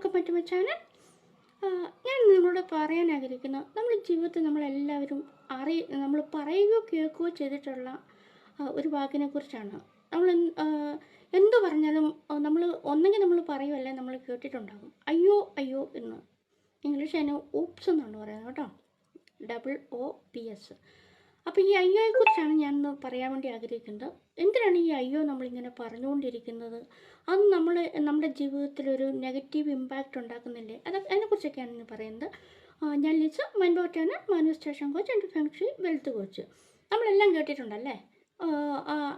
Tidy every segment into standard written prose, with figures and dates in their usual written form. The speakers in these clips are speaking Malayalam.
Welcome back to my channel. ഞാൻ നിങ്ങളോട് പറയാൻ ആഗ്രഹിക്കുന്ന നമ്മുടെ ജീവിതത്തിൽ നമ്മളെല്ലാവരും നമ്മൾ പറയുകയോ കേൾക്കുകയോ ചെയ്തിട്ടുള്ള ഒരു വാക്കിനെ കുറിച്ചാണ്. നമ്മൾ എന്തു പറഞ്ഞാലും നമ്മൾ ഒന്നെങ്കിൽ നമ്മൾ പറയുമല്ലേ നമ്മൾ കേട്ടിട്ടുണ്ടാകും, അയ്യോ അയ്യോ എന്ന്. ഇംഗ്ലീഷ് അതിന് ഊപ്സ് എന്നാണ് പറയുന്നത് കേട്ടോ, OOPS. അപ്പോൾ ഈ അയ്യോയെക്കുറിച്ചാണ് ഞാനിന്ന് പറയാൻ വേണ്ടി ആഗ്രഹിക്കുന്നത്. എന്തിനാണ് ഈ അയ്യോ നമ്മളിങ്ങനെ പറഞ്ഞുകൊണ്ടിരിക്കുന്നത്? അത് നമ്മുടെ ജീവിതത്തിലൊരു നെഗറ്റീവ് ഇമ്പാക്റ്റ് ഉണ്ടാക്കുന്നില്ലേ? അതിനെക്കുറിച്ചൊക്കെയാണ് ഇന്ന് പറയുന്നത്. ഞാൻ ലിസ, മൈൻഡ് ബോട്ടാണ്, manifestation coach and feng shui wealth coach. നമ്മളെല്ലാം കേട്ടിട്ടുണ്ടല്ലേ,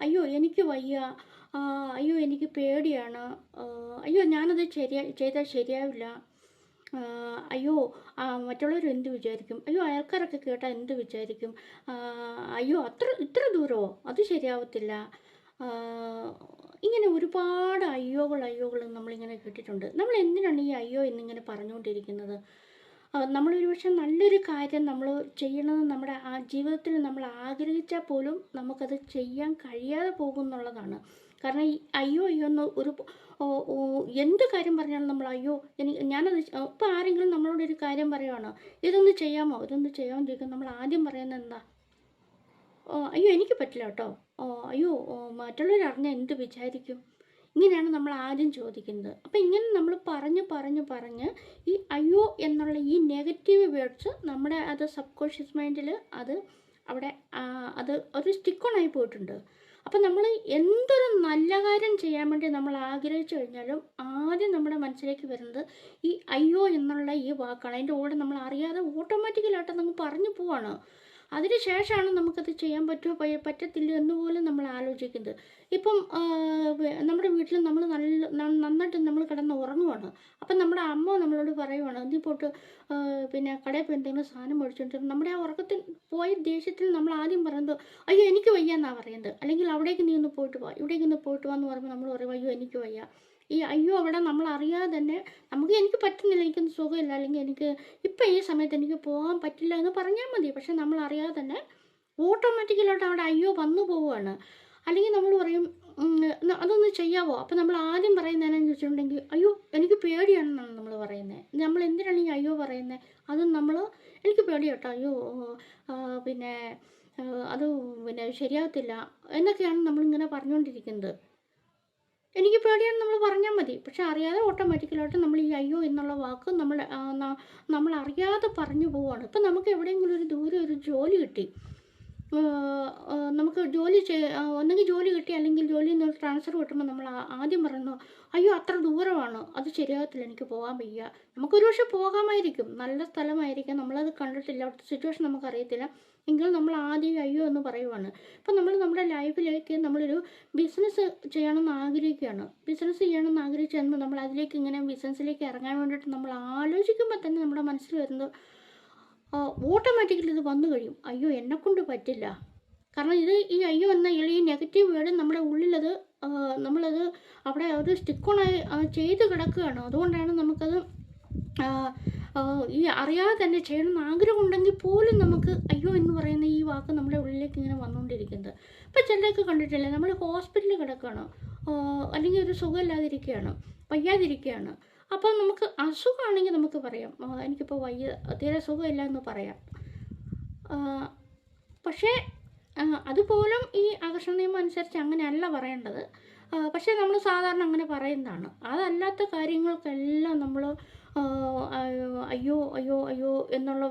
അയ്യോ എനിക്ക് വയ്യ, അയ്യോ എനിക്ക് പേടിയാണ്, അയ്യോ ഞാനത് ചെയ്താൽ ശരിയാവില്ല, അയ്യോ മറ്റുള്ളവർ എന്ത് വിചാരിക്കും, അയ്യോ അയൽക്കാരൊക്കെ കേട്ടാൽ എന്ത് വിചാരിക്കും, അയ്യോ ഇത്ര ദൂരമോ, അത് ശരിയാവത്തില്ല. ഇങ്ങനെ ഒരുപാട് അയ്യോകൾ നമ്മളിങ്ങനെ കേട്ടിട്ടുണ്ട്. നമ്മൾ എന്തിനാണ് ഈ അയ്യോ എന്നിങ്ങനെ പറഞ്ഞുകൊണ്ടിരിക്കുന്നത്? നമ്മളൊരു പക്ഷേ നല്ലൊരു കാര്യം നമ്മൾ ചെയ്യണമെന്ന് നമ്മുടെ ജീവിതത്തിൽ നമ്മൾ ആഗ്രഹിച്ചാൽ പോലും നമുക്കത് ചെയ്യാൻ കഴിയാതെ പോകുന്നുള്ളതാണ്. കാരണം ഈ അയ്യോ എന്ന് എന്ത് കാര്യം പറഞ്ഞാലും നമ്മൾ അയ്യോ ഞാനത് ഇപ്പോൾ ആരെങ്കിലും നമ്മളോടൊരു കാര്യം പറയുവാണ്, ഇതൊന്ന് ചെയ്യാമോ ചോദിക്കും, നമ്മൾ ആദ്യം പറയുന്നത് എന്താ? അയ്യോ എനിക്ക് പറ്റില്ല കേട്ടോ, അയ്യോ മറ്റുള്ളവർ അറിഞ്ഞാൽ എന്ത് വിചാരിക്കും, ഇങ്ങനെയാണ് നമ്മൾ ആദ്യം ചോദിക്കുന്നത്. അപ്പോൾ ഇങ്ങനെ നമ്മൾ പറഞ്ഞ് ഈ അയ്യോ എന്നുള്ള ഈ നെഗറ്റീവ് വേർഡ്സ് നമ്മുടെ സബ് കോൺഷ്യസ് മൈൻഡിൽ അത് ഒരു സ്റ്റിക്ക് ഓൺ ആയി പോയിട്ടുണ്ട്. അപ്പം നമ്മൾ എന്തൊരു നല്ല കാര്യം ചെയ്യാൻ വേണ്ടി നമ്മൾ ആഗ്രഹിച്ചു കഴിഞ്ഞാലും ആദ്യം നമ്മുടെ മനസ്സിലേക്ക് വരുന്നത് ഈ അയ്യോ എന്നുള്ള ഈ വാക്കാണ്. അതിൻ്റെ കൂടെ നമ്മൾ അറിയാതെ ഓട്ടോമാറ്റിക്കലായിട്ട് നമുക്ക് പറഞ്ഞു പോവാണ്. അതിന് ശേഷമാണ് നമുക്കത് ചെയ്യാൻ പറ്റുമോ പറ്റത്തില്ല എന്നുപോലും നമ്മൾ ആലോചിക്കുന്നത്. ഇപ്പം നമ്മുടെ വീട്ടിൽ നമ്മൾ നന്നായിട്ട് നമ്മൾ കിടന്ന് ഉറങ്ങുവാണ്. അപ്പം നമ്മുടെ അമ്മ നമ്മളോട് പറയുവാണ്, നീ പോയിട്ട് പിന്നെ കടയിൽ പോയി എന്തെങ്കിലും സാധനം മേടിച്ചുകൊണ്ടിരുന്നു. നമ്മുടെ ആ ഉറക്കത്തിൽ പോയ ദേഷ്യത്തിൽ നമ്മൾ ആദ്യം പറയുന്നത് അയ്യോ എനിക്ക് വയ്യ എന്നാണ് പറയുന്നത്. അല്ലെങ്കിൽ അവിടേക്ക് നീ ഒന്ന് പോയിട്ട് വാ, ഇവിടേക്ക് ഒന്ന് പോയിട്ട് വാ എന്ന് പറയുമ്പോൾ നമ്മൾ പറയും അയ്യോ എനിക്ക് വയ്യ. ഈ അയ്യോ അവിടെ നമ്മൾ അറിയാതെ തന്നെ എനിക്ക് പറ്റുന്നില്ല, എനിക്കൊന്നും സുഖമില്ല, അല്ലെങ്കിൽ എനിക്ക് ഇപ്പം ഈ സമയത്ത് എനിക്ക് പോകാൻ പറ്റില്ല എന്ന് പറഞ്ഞാൽ മതി. പക്ഷെ നമ്മൾ അറിയാതെ തന്നെ ഓട്ടോമാറ്റിക്കലായിട്ട് അവിടെ അയ്യോ വന്നു പോവുകയാണ്. അല്ലെങ്കിൽ നമ്മൾ പറയും അതൊന്ന് ചെയ്യാവോ? അപ്പം നമ്മൾ ആദ്യം പറയുന്നതിനെന്ന് വെച്ചിട്ടുണ്ടെങ്കിൽ അയ്യോ എനിക്ക് പേടിയാണെന്നാണ് നമ്മൾ പറയുന്നത്. നമ്മൾ എന്തിനാണ് ഈ അയ്യോ പറയുന്നത്? അതും നമ്മൾ എനിക്ക് പേടിയാട്ടോ, അയ്യോ പിന്നെ അത് ശരിയാവത്തില്ല എന്നൊക്കെയാണ് നമ്മളിങ്ങനെ പറഞ്ഞുകൊണ്ടിരിക്കുന്നത്. എനിക്ക് പേടിയാണെന്ന് നമ്മൾ പറഞ്ഞാൽ മതി. പക്ഷെ അറിയാതെ ഓട്ടോമാറ്റിക്കലായിട്ട് നമ്മൾ ഈ അയ്യോ എന്നുള്ള വാക്ക് നമ്മൾ അറിയാതെ പറഞ്ഞു പോവുകയാണ്. ഇപ്പം നമുക്ക് എവിടെയെങ്കിലും ഒരു ദൂരെ ഒരു ജോലി കിട്ടി, നമുക്ക് ഒന്നെങ്കിൽ ജോലി കിട്ടി അല്ലെങ്കിൽ ജോലിയിൽ നിന്ന് ട്രാൻസ്ഫർ കിട്ടുമ്പോൾ നമ്മൾ ആദ്യം പറയുന്നു അയ്യോ അത്ര ദൂരമാണ്, അത് ശരിയാകത്തില്ല, എനിക്ക് പോകാൻ വയ്യ. നമുക്കൊരു പക്ഷേ പോകാമായിരിക്കും, നല്ല സ്ഥലമായിരിക്കാം, നമ്മളത് കണ്ടിട്ടില്ല, അവിടുത്തെ സിറ്റുവേഷൻ നമുക്കറിയത്തില്ല, എങ്കിൽ നമ്മൾ ആദ്യം അയ്യോ എന്ന് പറയുവാണ്. ഇപ്പം നമ്മൾ നമ്മുടെ ലൈഫിലേക്ക് നമ്മളൊരു ബിസിനസ് ചെയ്യണമെന്ന് ആഗ്രഹിക്കുകയാണ്. ബിസിനസ് ചെയ്യണമെന്ന് ആഗ്രഹിച്ചു നമ്മൾ അതിലേക്ക് ഇങ്ങനെ ബിസിനസ്സിലേക്ക് ഇറങ്ങാൻ വേണ്ടിയിട്ട് നമ്മൾ ആലോചിക്കുമ്പോൾ തന്നെ നമ്മുടെ മനസ്സിൽ വരുന്നത് ഓട്ടോമാറ്റിക്കലി ഇത് വന്നു കഴിയും, അയ്യോ എന്നെക്കൊണ്ട് പറ്റില്ല. കാരണം ഈ അയ്യോ എന്ന ഈ നെഗറ്റീവ് വേർഡ് നമ്മുടെ ഉള്ളിലത് നമ്മളത് അവിടെ ഒരു സ്റ്റിക്കോണായി ചെയ്ത് കിടക്കുകയാണ്. അതുകൊണ്ടാണ് നമുക്കത് ഈ അറിയാതെ തന്നെ ചെയ്യണമെന്ന് ആഗ്രഹമുണ്ടെങ്കിൽ പോലും നമുക്ക് അയ്യോ എന്ന് പറയുന്ന ഈ വാക്ക് നമ്മുടെ ഉള്ളിലേക്ക് ഇങ്ങനെ വന്നുകൊണ്ടിരിക്കുന്നത്. ഇപ്പം ചിലരൊക്കെ കണ്ടിട്ടില്ലേ, നമ്മൾ ഹോസ്പിറ്റലിൽ കിടക്കുകയാണ്, അല്ലെങ്കിൽ ഒരു സുഖമില്ലാതിരിക്കുകയാണ്, വയ്യാതിരിക്കുകയാണ്. അപ്പോൾ നമുക്ക് അസുഖമാണെങ്കിൽ നമുക്ക് പറയാം എനിക്കിപ്പോൾ തീരെ സുഖമില്ല എന്ന് പറയാം. പക്ഷേ അതുപോലും ഈ ആകർഷണ നിയമം അനുസരിച്ച് അങ്ങനെയല്ല പറയേണ്ടത്. പക്ഷേ നമ്മൾ സാധാരണ അങ്ങനെ പറയുന്നതാണ്. അതല്ലാത്ത കാര്യങ്ങൾക്കെല്ലാം നമ്മൾ അയ്യോ അയ്യോ അയ്യോ എന്നുള്ള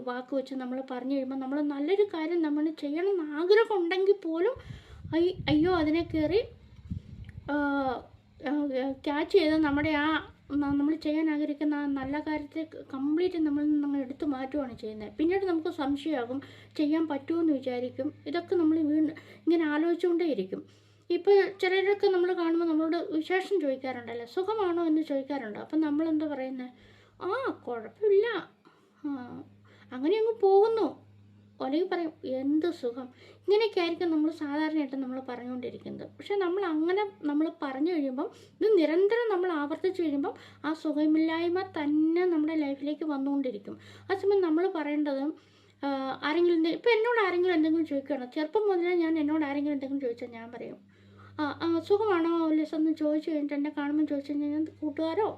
വാക്ക് വെച്ച് നമ്മൾ പറഞ്ഞു കഴിയുമ്പോൾ നമ്മൾ നല്ലൊരു കാര്യം നമ്മൾ ചെയ്യണമെന്ന് ആഗ്രഹം ഉണ്ടെങ്കിൽ പോലും അയ്യോ അതിനെ കയറി ക്യാച്ച് ചെയ്ത് നമ്മുടെ നമ്മൾ ചെയ്യാൻ ആഗ്രഹിക്കുന്ന ആ നല്ല കാര്യത്തെ കംപ്ലീറ്റ് നമ്മൾ എടുത്തു മാറ്റുകയാണ് ചെയ്യുന്നത്. പിന്നീട് നമുക്ക് സംശയമാകും, ചെയ്യാൻ പറ്റുമെന്ന് വിചാരിക്കും. ഇതൊക്കെ നമ്മൾ ഇങ്ങനെ ആലോചിച്ചുകൊണ്ടേയിരിക്കും. ഇപ്പോൾ ചിലരൊക്കെ നമ്മൾ കാണുമ്പോൾ നമ്മളോട് വിശേഷം ചോദിക്കാറുണ്ടല്ലോ, സുഖമാണോ എന്ന് ചോദിക്കാറുണ്ട്. അപ്പം നമ്മളെന്താ പറയുന്നത്, കുഴപ്പമില്ല, അങ്ങനെ അങ്ങ് പോകുന്നു, അല്ലെങ്കിൽ പറയും എന്ത് സുഖം. ഇങ്ങനെയൊക്കെ ആയിരിക്കും നമ്മൾ സാധാരണയായിട്ട് നമ്മൾ പറഞ്ഞുകൊണ്ടിരിക്കുന്നത്. പക്ഷെ നമ്മൾ പറഞ്ഞു കഴിയുമ്പം ഇത് നിരന്തരം നമ്മൾ ആവർത്തിച്ച് കഴിയുമ്പം ആ സുഖമില്ലായ്മ തന്നെ നമ്മുടെ ലൈഫിലേക്ക് വന്നുകൊണ്ടിരിക്കും. ആ സമയം നമ്മൾ പറയേണ്ടത് ആരെങ്കിലും ഇപ്പോൾ എന്നോട് ആരെങ്കിലും എന്തെങ്കിലും ചോദിക്കുകയാണ്, ചെറുപ്പം മുതലേ എന്നോട് ആരെങ്കിലും എന്തെങ്കിലും ചോദിച്ചാൽ ഞാൻ പറയും സുഖമാണോ ലിസ് എന്ന് ചോദിച്ചു കഴിഞ്ഞിട്ട് എന്നെ കാണുമ്പോൾ ചോദിച്ചു കഴിഞ്ഞാൽ കൂട്ടുകാരോ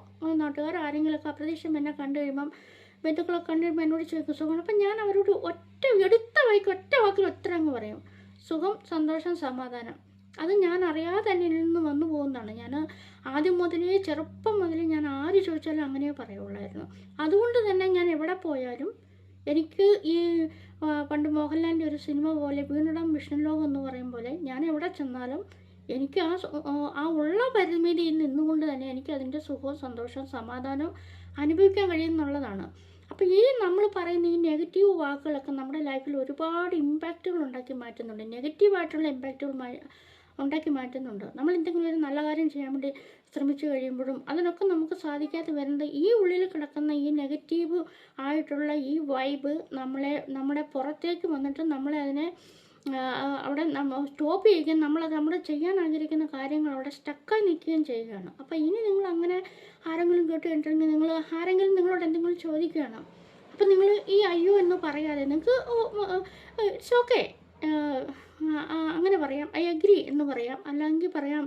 നാട്ടുകാരോ ആരെങ്കിലുമൊക്കെ അപ്രതീക്ഷിച്ച് എന്നെ കണ്ടു കഴിയുമ്പം ബന്ധുക്കളൊക്കെ കണ്ടു കഴിയുമ്പോൾ എന്നോട് ചോദിക്കും സുഖമാണ്. അപ്പം ഞാൻ അവരോട് ഒറ്റ വാക്കിൽ ഉത്തരം അങ്ങ് പറയും, സുഖം, സന്തോഷം, സമാധാനം. അത് ഞാൻ അറിയാതെ തന്നെ ഇതിൽ നിന്ന് വന്നു പോകുന്നതാണ്. ഞാൻ ആദ്യം മുതലേ ചെറുപ്പം മുതലേ ഞാൻ ആര് ചോദിച്ചാലും അങ്ങനെ പറയുള്ളായിരുന്നു. അതുകൊണ്ട് തന്നെ ഞാൻ എവിടെ പോയാലും എനിക്ക് ഈ പണ്ട് മോഹൻലാലിൻ്റെ ഒരു സിനിമ പോലെ വീണിടം വിഷ്ണുലോകം എന്ന് പറയും പോലെ ഞാൻ എവിടെ ചെന്നാലും എനിക്ക് ആ ഉള്ള പരിമിതിയിൽ നിന്നുകൊണ്ട് തന്നെ എനിക്ക് അതിൻ്റെ സുഖവും സന്തോഷവും സമാധാനവും അനുഭവിക്കാൻ കഴിയുമെന്നുള്ളതാണ്. അപ്പോൾ ഈ നമ്മൾ പറയുന്ന ഈ നെഗറ്റീവ് വാക്കുകളൊക്കെ നമ്മുടെ ലൈഫിൽ ഒരുപാട് ഇമ്പാക്റ്റുകൾ ഉണ്ടാക്കി മാറ്റുന്നുണ്ട്, നെഗറ്റീവായിട്ടുള്ള ഇമ്പാക്റ്റുകൾ ഉണ്ടാക്കി മാറ്റുന്നുണ്ട്. നമ്മൾ എന്തെങ്കിലും ഒരു നല്ല കാര്യം ചെയ്യാൻ വേണ്ടി ശ്രമിച്ചു കഴിയുമ്പോഴും അതിനൊക്കെ നമുക്ക് സാധിക്കാതെ വരുന്നത് ഈ ഉള്ളിൽ കിടക്കുന്ന ഈ നെഗറ്റീവ് ആയിട്ടുള്ള ഈ വൈബ് നമ്മുടെ പുറത്തേക്ക് വന്നിട്ട് നമ്മളെ അതിനെ അവിടെ സ്റ്റോപ്പ് ചെയ്യുകയും നമ്മൾ ചെയ്യാൻ ആഗ്രഹിക്കുന്ന കാര്യങ്ങൾ അവിടെ സ്റ്റക്കായി നിൽക്കുകയും ചെയ്യുകയാണ്. അപ്പോൾ ഇനി നിങ്ങൾ അങ്ങനെ ആരെങ്കിലും കേട്ട് കഴിഞ്ഞിട്ടുണ്ടെങ്കിൽ ആരെങ്കിലും നിങ്ങളോട് എന്തെങ്കിലും ചോദിക്കുകയാണ്, അപ്പം നിങ്ങൾ ഈ അയ്യോ എന്ന് പറയാതെ നിങ്ങൾക്ക് ഇറ്റ്സ് ഓക്കെ അങ്ങനെ പറയാം, ഐ അഗ്രി എന്ന് പറയാം, അല്ലെങ്കിൽ പറയാം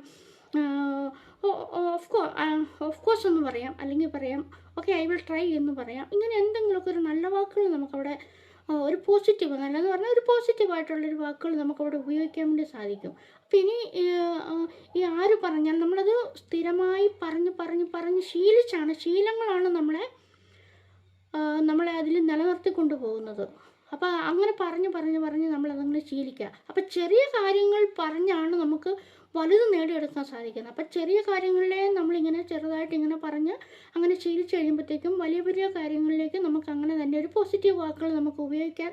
ഓഫ് കോഴ്സ് എന്ന് പറയാം, അല്ലെങ്കിൽ പറയാം ഓക്കെ ഐ വിൽ ട്രൈ എന്ന് പറയാം. ഇങ്ങനെ എന്തെങ്കിലുമൊക്കെ ഒരു നല്ല വാക്കുകൾ നമുക്കവിടെ ഒരു പോസിറ്റീവ്, നല്ലതെന്ന് പറഞ്ഞാൽ ഒരു പോസിറ്റീവായിട്ടുള്ളൊരു വാക്കുകൾ നമുക്കവിടെ ഉപയോഗിക്കാൻ വേണ്ടി സാധിക്കും. അപ്പം ഇനി ഈ ആര് പറഞ്ഞാൽ നമ്മളത് സ്ഥിരമായി പറഞ്ഞ് ശീലങ്ങളാണ് നമ്മളെ അതിൽ നിലനിർത്തിക്കൊണ്ട് പോകുന്നത്. അപ്പോൾ അങ്ങനെ പറഞ്ഞ് നമ്മളതങ്ങനെ ശീലിക്കുക. അപ്പം ചെറിയ കാര്യങ്ങൾ പറഞ്ഞാണ് നമുക്ക് വലുത് നേടിയെടുക്കാൻ സാധിക്കുന്നത്. അപ്പം ചെറിയ കാര്യങ്ങളിലെ നമ്മളിങ്ങനെ ചെറുതായിട്ട് ഇങ്ങനെ പറഞ്ഞ് അങ്ങനെ ശീലിച്ച് കഴിയുമ്പോഴത്തേക്കും വലിയ കാര്യങ്ങളിലേക്ക് നമുക്ക് അങ്ങനെ തന്നെ ഒരു പോസിറ്റീവ് വാക്കുകൾ നമുക്ക് ഉപയോഗിക്കാൻ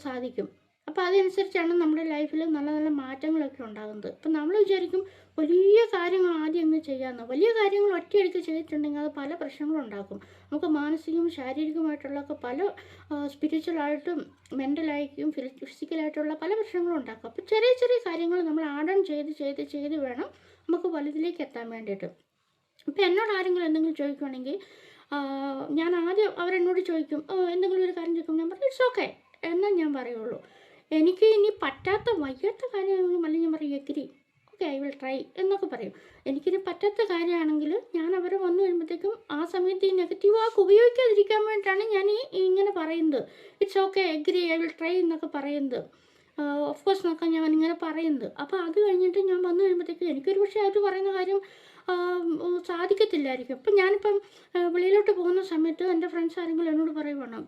സാധിക്കും. അപ്പോൾ അതനുസരിച്ചാണ് നമ്മുടെ ലൈഫിൽ നല്ല മാറ്റങ്ങളൊക്കെ ഉണ്ടാകുന്നത്. അപ്പം നമ്മൾ വിചാരിക്കും വലിയ കാര്യങ്ങൾ ആദ്യം അങ്ങ് ചെയ്യാമെന്ന്. വലിയ കാര്യങ്ങൾ ഒറ്റയടിക്ക് ചെയ്തിട്ടുണ്ടെങ്കിൽ അത് പല പ്രശ്നങ്ങളും ഉണ്ടാക്കും. നമുക്ക് മാനസികവും ശാരീരികമായിട്ടുള്ളൊക്കെ പല സ്പിരിച്വലായിട്ടും മെൻ്റലായിട്ടും ഫിസിക്കലായിട്ടുള്ള പല പ്രശ്നങ്ങളും ഉണ്ടാക്കും. അപ്പോൾ ചെറിയ കാര്യങ്ങൾ നമ്മൾ ആഡൺ ചെയ്ത് വേണം നമുക്ക് വലുതിലേക്ക് എത്താൻ വേണ്ടിയിട്ട്. ഇപ്പോൾ എന്നോട് ആരെങ്കിലും എന്തെങ്കിലും ചോദിക്കുകയാണെങ്കിൽ ഞാൻ ആദ്യം അവരെന്നോട് ചോദിക്കും, എന്തെങ്കിലും ഒരു കാര്യം ചോദിക്കും, ഞാൻ പറയും ഇറ്റ്സ് ഓക്കെ എന്നാൽ ഞാൻ പറയുള്ളൂ. എനിക്ക് ഇനി വയ്യാത്ത കാര്യമാണെങ്കിലും അല്ലെങ്കിൽ ഞാൻ പറയും agree, okay I will try എന്നൊക്കെ പറയും. എനിക്കിനി പറ്റാത്ത കാര്യമാണെങ്കിൽ ഞാൻ അവരെ വന്നു കഴിയുമ്പോഴത്തേക്കും ആ സമയത്ത് ഈ നെഗറ്റീവ് വാക്ക് ഉപയോഗിക്കാതിരിക്കാൻ വേണ്ടിയിട്ടാണ് ഞാൻ ഇങ്ങനെ പറയുന്നത്, it's okay agree I will try എന്നൊക്കെ പറയുന്നത്, ഓഫ് കോഴ്സ് എന്നൊക്കെ ഞാൻ ഇങ്ങനെ പറയുന്നത്. അപ്പോൾ അത് കഴിഞ്ഞിട്ട് ഞാൻ വന്നു കഴിയുമ്പോഴത്തേക്കും എനിക്കൊരു പക്ഷേ അവർ പറയുന്ന കാര്യം സാധിക്കത്തില്ലായിരിക്കും. അപ്പം ഞാനിപ്പം വെളിയിലോട്ട് പോകുന്ന സമയത്ത് എൻ്റെ ഫ്രണ്ട്സ് ആരെങ്കിലും എന്നോട് പറയുവാണ്,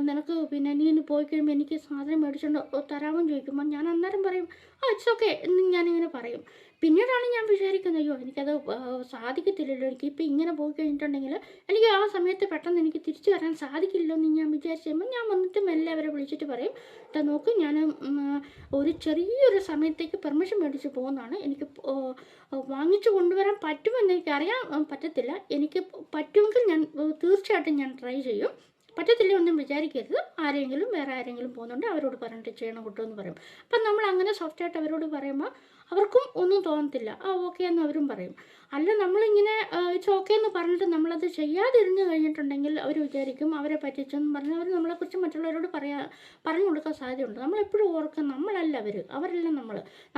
നിനക്ക് പിന്നെ നീ ഇന്ന് പോയി കഴിയുമ്പോൾ എനിക്ക് സാധനം മേടിച്ചുകൊണ്ട് തരാമെന്ന് ചോദിക്കുമ്പോൾ ഞാൻ അന്നേരം പറയും ഇറ്റ്സ് ഓക്കെ എന്ന് ഞാനിങ്ങനെ പറയും. പിന്നീടാണ് ഞാൻ വിചാരിക്കുന്നത് അയ്യോ എനിക്കത് സാധിക്കത്തില്ലല്ലോ, എനിക്കിപ്പോൾ ഇങ്ങനെ പോയി കഴിഞ്ഞിട്ടുണ്ടെങ്കിൽ എനിക്ക് ആ സമയത്ത് പെട്ടെന്ന് എനിക്ക് തിരിച്ചു വരാൻ സാധിക്കില്ലല്ലോ എന്ന് ഞാൻ വിചാരിച്ച് കഴിയുമ്പോൾ ഞാൻ വന്നിട്ട് മെല്ലെ അവരെ വിളിച്ചിട്ട് പറയും, നോക്ക് ഞാൻ ഒരു ചെറിയൊരു സമയത്തേക്ക് പെർമിഷൻ മേടിച്ച് പോകുന്നതാണ്, എനിക്ക് വാങ്ങിച്ചു കൊണ്ടുവരാൻ പറ്റുമെന്ന് എനിക്കറിയാൻ പറ്റത്തില്ല, എനിക്ക് പറ്റുമെങ്കിൽ ഞാൻ തീർച്ചയായിട്ടും ഞാൻ ട്രൈ ചെയ്യും, പറ്റത്തില്ല ഒന്നും വിചാരിക്കരുത്, വേറെ ആരെങ്കിലും പോകുന്നുണ്ട് അവരോട് പറഞ്ഞിട്ട് ചെയ്യണം കേട്ടോ എന്ന് പറയും. അപ്പം നമ്മൾ അങ്ങനെ സോഫ്റ്റായിട്ട് അവരോട് പറയുമ്പോൾ അവർക്കും ഒന്നും തോന്നത്തില്ല, ഓക്കെ എന്ന് അവരും പറയും. അല്ല നമ്മളിങ്ങനെ ഇറ്റ്സ് ഓക്കെ എന്ന് പറഞ്ഞിട്ട് നമ്മളത് ചെയ്യാതിരുന്ന് കഴിഞ്ഞിട്ടുണ്ടെങ്കിൽ അവർ വിചാരിക്കും അവരെ പറ്റിച്ചെന്ന് പറഞ്ഞ് അവർ നമ്മളെക്കുറിച്ച് മറ്റുള്ളവരോട് പറഞ്ഞു കൊടുക്കാൻ സാധ്യതയുണ്ട്. നമ്മളെപ്പോഴും ഓർക്കുക നമ്മളല്ല അവരല്ല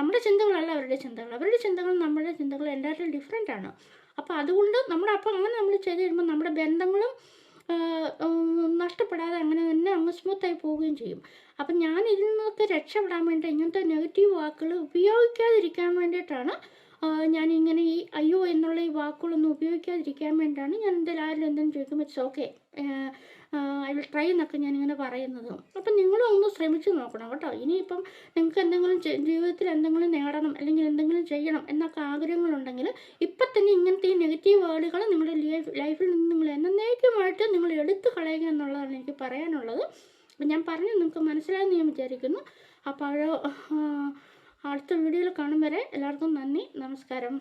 നമ്മുടെ ചിന്തകളല്ല അവരുടെ ചിന്തകൾ നമ്മുടെ ചിന്തകൾ എല്ലാവരും ഡിഫറെൻ്റ് ആണ്. അപ്പോൾ അതുകൊണ്ട് അങ്ങനെ നമ്മൾ ചെയ്ത് കഴിയുമ്പോൾ നമ്മുടെ ബന്ധങ്ങളും നഷ്ടപ്പെടാതെ അങ്ങനെ തന്നെ അങ്ങ് സ്മൂത്തായി പോവുകയും ചെയ്യും. അപ്പം ഞാൻ ഇതിൽ നിന്നൊക്കെ രക്ഷപ്പെടാൻ വേണ്ടി ഇങ്ങനത്തെ നെഗറ്റീവ് വാക്കുകൾ ഉപയോഗിക്കാതിരിക്കാൻ വേണ്ടിയിട്ടാണ് ഞാനിങ്ങനെ ഈ അയ്യോ എന്നുള്ള ഈ വാക്കുകളൊന്നും ഉപയോഗിക്കാതിരിക്കാൻ വേണ്ടിയിട്ടാണ് ഞാൻ ആരെങ്കിലും എന്തെങ്കിലും ചോദിക്കുമ്പോൾ it's okay I will try എന്നൊക്കെ ഞാനിങ്ങനെ പറയുന്നത്. അപ്പം നിങ്ങളും ഒന്ന് ശ്രമിച്ച് നോക്കണം കേട്ടോ. ഇനിയിപ്പം നിങ്ങൾക്ക് എന്തെങ്കിലും ജീവിതത്തിൽ എന്തെങ്കിലും നേടണം അല്ലെങ്കിൽ എന്തെങ്കിലും ചെയ്യണം എന്നൊക്കെ ആഗ്രഹങ്ങളുണ്ടെങ്കിൽ ഇപ്പം തന്നെ ഇങ്ങനത്തെ ഈ നെഗറ്റീവ് വേർഡുകൾ നിങ്ങളുടെ ലൈഫിൽ നിന്ന് നിങ്ങൾ എന്നേക്കുമായിട്ട് നിങ്ങൾ എടുത്തു കളയുക എന്നുള്ളതാണ് എനിക്ക് പറയാനുള്ളത്. അപ്പം ഞാൻ പറഞ്ഞു നിങ്ങൾക്ക് മനസ്സിലായെന്ന് ഞാൻ വിചാരിക്കുന്നു. അപ്പോൾ അടുത്ത വീഡിയോയിൽ കാണും വരെ എല്ലാവർക്കും നന്ദി, നമസ്കാരം.